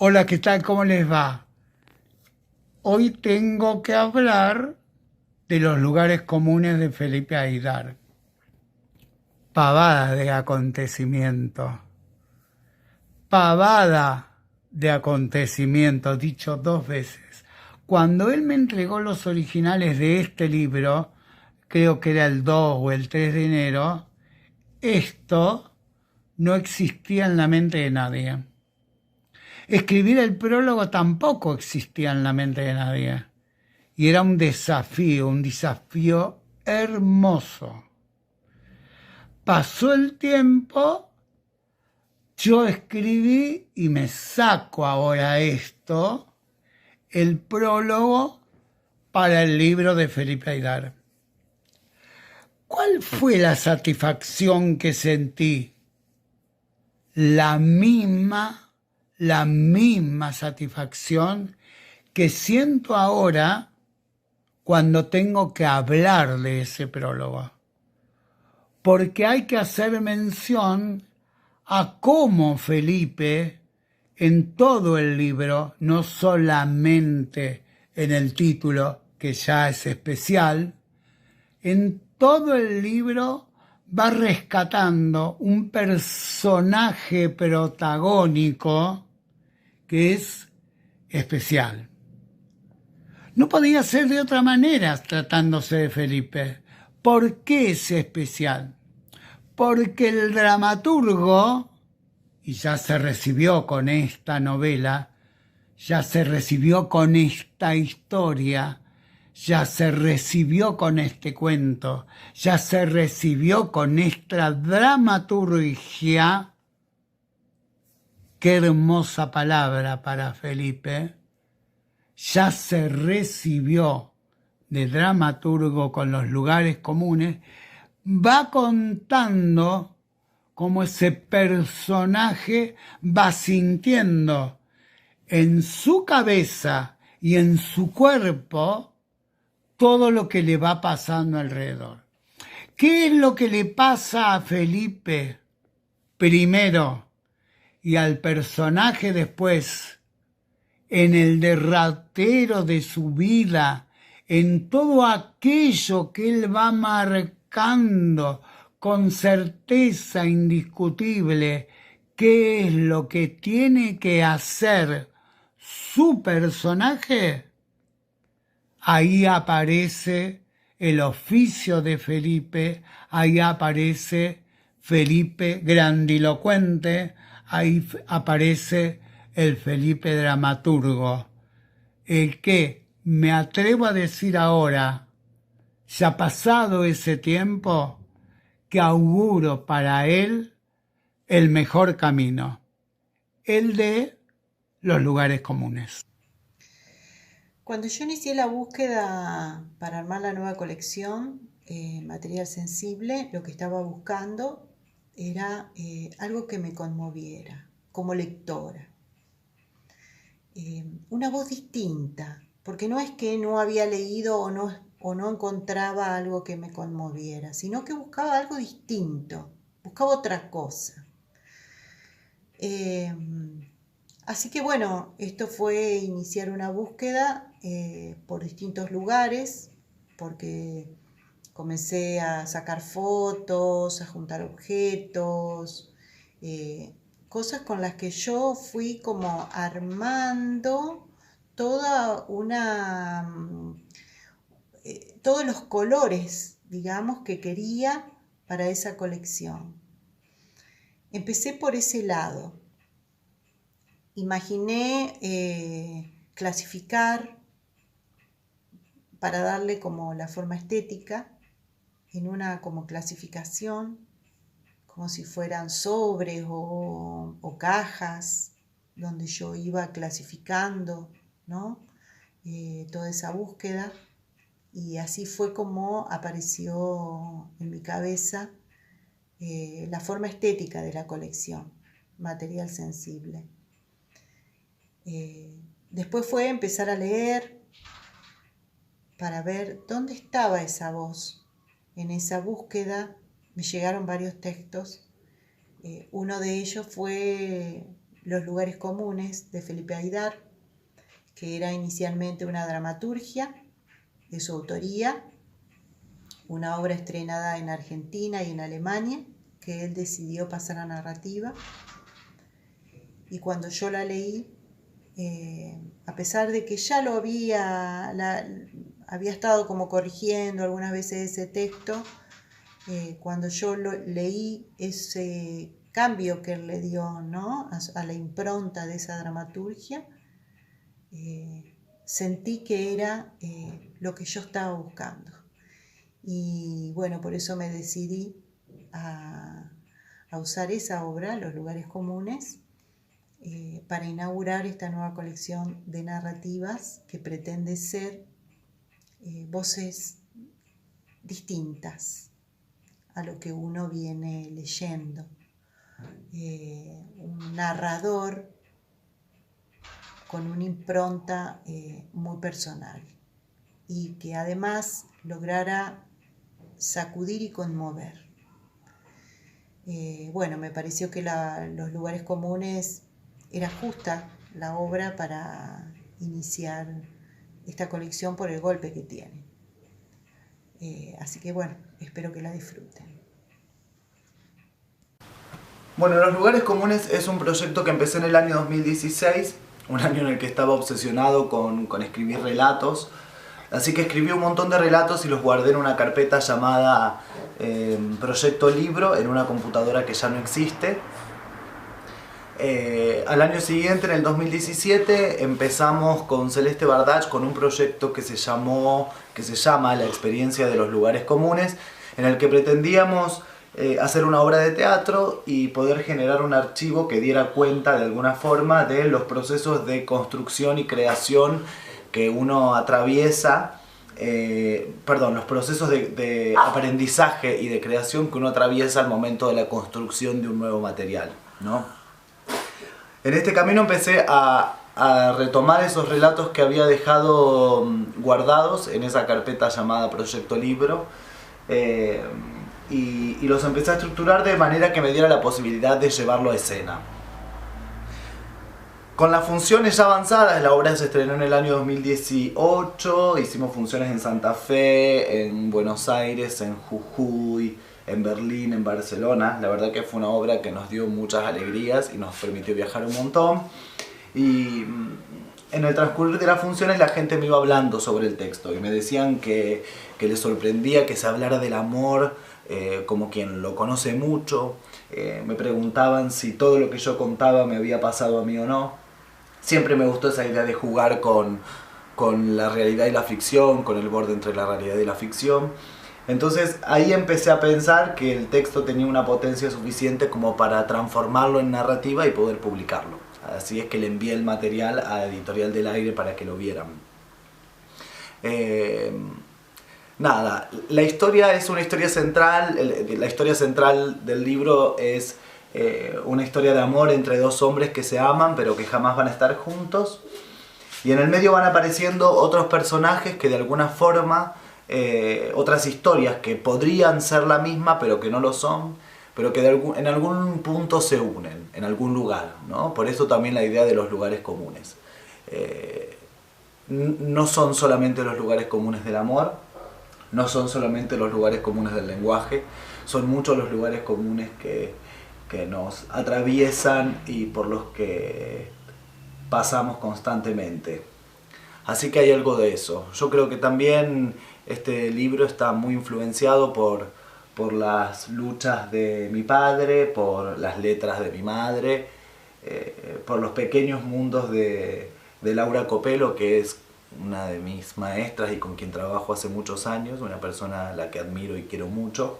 Hola, ¿qué tal? ¿Cómo les va? Hoy tengo que hablar de los lugares comunes de Felipe Aydar. Pavada de acontecimiento. Pavada de acontecimiento, dicho dos veces. Cuando él me entregó los originales de este libro, creo que era el 2 o el 3 de enero, esto no existía en la mente de nadie. Escribir el prólogo tampoco existía en la mente de nadie. Y era un desafío hermoso. Pasó el tiempo, yo escribí y me saco ahora esto, el prólogo para el libro de Felipe Aydar. ¿Cuál fue la satisfacción que sentí? La misma, la misma satisfacción que siento ahora cuando tengo que hablar de ese prólogo. Porque hay que hacer mención a cómo Felipe, en todo el libro, no solamente en el título, que ya es especial, en todo el libro va rescatando un personaje protagónico que es especial. No podía ser de otra manera tratándose de Felipe. ¿Por qué es especial? Porque el dramaturgo, y ya se recibió con esta novela, ya se recibió con esta historia, ya se recibió con este cuento, ya se recibió con esta dramaturgia. Qué hermosa palabra para Felipe. Ya se recibió de dramaturgo con los lugares comunes, va contando cómo ese personaje va sintiendo en su cabeza y en su cuerpo todo lo que le va pasando alrededor. ¿Qué es lo que le pasa a Felipe primero y al personaje después en el derrotero de su vida, en todo aquello que él va marcando con certeza indiscutible qué es lo que tiene que hacer su personaje? Ahí aparece el oficio de Felipe, ahí aparece Felipe grandilocuente, ahí aparece el Felipe dramaturgo, el que me atrevo a decir ahora, ya pasado ese tiempo, que auguro para él el mejor camino, el de los lugares comunes. Cuando yo inicié la búsqueda para armar la nueva colección, material sensible, lo que estaba buscando era algo que me conmoviera como lectora. Una voz distinta, porque no es que no había leído o no encontraba algo que me conmoviera, sino que buscaba algo distinto, buscaba otra cosa. Eh, Así que bueno, esto fue iniciar una búsqueda por distintos lugares, porque comencé a sacar fotos, a juntar objetos, cosas con las que yo fui como armando toda una, todos los colores, digamos, que quería para esa colección. Empecé por ese lado. Imaginé clasificar para darle como la forma estética en una como clasificación, como si fueran sobres o cajas, donde yo iba clasificando, ¿no? Toda esa búsqueda, y así fue como apareció en mi cabeza la forma estética de la colección, material sensible. Después fue empezar a leer para ver dónde estaba esa voz. En esa búsqueda me llegaron varios textos. Uno de ellos fue Los lugares comunes de Felipe Aydar, que era inicialmente una dramaturgia de su autoría, una obra estrenada en Argentina y en Alemania, que él decidió pasar a narrativa. Y cuando yo la leí, a pesar de que ya lo había estado como corrigiendo algunas veces ese texto, cuando yo leí ese cambio que él le dio, ¿no?, a la impronta de esa dramaturgia, sentí que era lo que yo estaba buscando. Y bueno, por eso me decidí a usar esa obra, Los lugares comunes, para inaugurar esta nueva colección de narrativas que pretende ser voces distintas a lo que uno viene leyendo. Un narrador con una impronta muy personal y que además lograra sacudir y conmover. Bueno, me pareció que Los lugares comunes era justa la obra para iniciar esta colección por el golpe que tiene. Así que bueno, espero que la disfruten. Bueno, Los lugares comunes es un proyecto que empecé en el año 2016, un año en el que estaba obsesionado con escribir relatos. Así que escribí un montón de relatos y los guardé en una carpeta llamada Proyecto Libro, en una computadora que ya no existe. Al año siguiente, en el 2017, empezamos con Celeste Bardach con un proyecto que se llama La experiencia de los lugares comunes, en el que pretendíamos hacer una obra de teatro y poder generar un archivo que diera cuenta de alguna forma de los procesos de construcción y creación que uno atraviesa, los procesos de aprendizaje y de creación que uno atraviesa al momento de la construcción de un nuevo material, ¿no? En este camino empecé a retomar esos relatos que había dejado guardados en esa carpeta llamada Proyecto Libro, y los empecé a estructurar de manera que me diera la posibilidad de llevarlo a escena. Con las funciones ya avanzadas, la obra se estrenó en el año 2018, hicimos funciones en Santa Fe, en Buenos Aires, en Jujuy, en Berlín, en Barcelona. La verdad que fue una obra que nos dio muchas alegrías y nos permitió viajar un montón. Y en el transcurrir de las funciones la gente me iba hablando sobre el texto y me decían que les sorprendía que se hablara del amor como quien lo conoce mucho. Me preguntaban si todo lo que yo contaba me había pasado a mí o no. Siempre me gustó esa idea de jugar con la realidad y la ficción, con el borde entre la realidad y la ficción. Entonces ahí empecé a pensar que el texto tenía una potencia suficiente como para transformarlo en narrativa y poder publicarlo. Así es que le envié el material a Editorial del Aire para que lo vieran. Nada, la historia es una historia central. La historia central del libro es una historia de amor entre dos hombres que se aman pero que jamás van a estar juntos. Y en el medio van apareciendo otros personajes que de alguna forma, otras historias que podrían ser la misma pero que no lo son, pero que en algún punto se unen, en algún lugar, ¿no? Por eso también la idea de los lugares comunes. No son solamente los lugares comunes del amor, no son solamente los lugares comunes del lenguaje, son muchos los lugares comunes que nos atraviesan y por los que pasamos constantemente. Así que hay algo de eso. Yo creo que también este libro está muy influenciado por las luchas de mi padre, por las letras de mi madre, por los pequeños mundos de Laura Copelo, que es una de mis maestras y con quien trabajo hace muchos años, una persona a la que admiro y quiero mucho.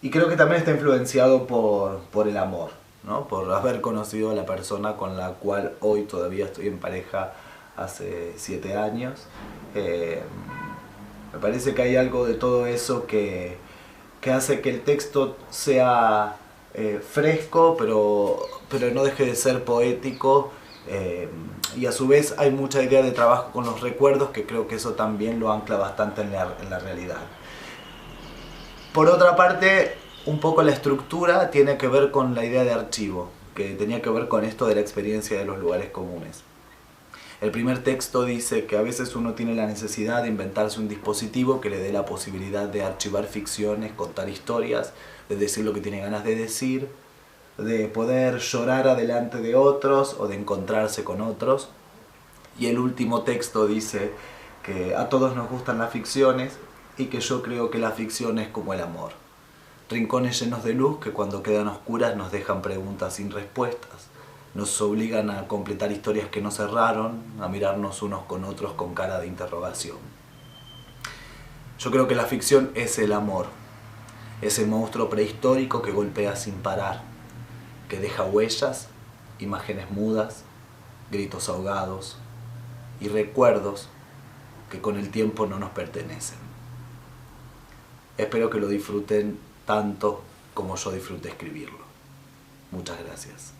Y creo que también está influenciado por el amor, ¿no? Por haber conocido a la persona con la cual hoy todavía estoy en pareja hace 7 años. Me parece que hay algo de todo eso que hace que el texto sea fresco, pero no deje de ser poético. Y a su vez hay mucha idea de trabajo con los recuerdos, que creo que eso también lo ancla bastante en la realidad. Por otra parte, un poco la estructura tiene que ver con la idea de archivo, que tenía que ver con esto de la experiencia de los lugares comunes. El primer texto dice que a veces uno tiene la necesidad de inventarse un dispositivo que le dé la posibilidad de archivar ficciones, contar historias, de decir lo que tiene ganas de decir, de poder llorar adelante de otros o de encontrarse con otros. Y el último texto dice que a todos nos gustan las ficciones y que yo creo que la ficción es como el amor. Rincones llenos de luz que cuando quedan oscuras nos dejan preguntas sin respuestas. Nos obligan a completar historias que no cerraron, a mirarnos unos con otros con cara de interrogación. Yo creo que la ficción es el amor, ese monstruo prehistórico que golpea sin parar, que deja huellas, imágenes mudas, gritos ahogados y recuerdos que con el tiempo no nos pertenecen. Espero que lo disfruten tanto como yo disfruté escribirlo. Muchas gracias.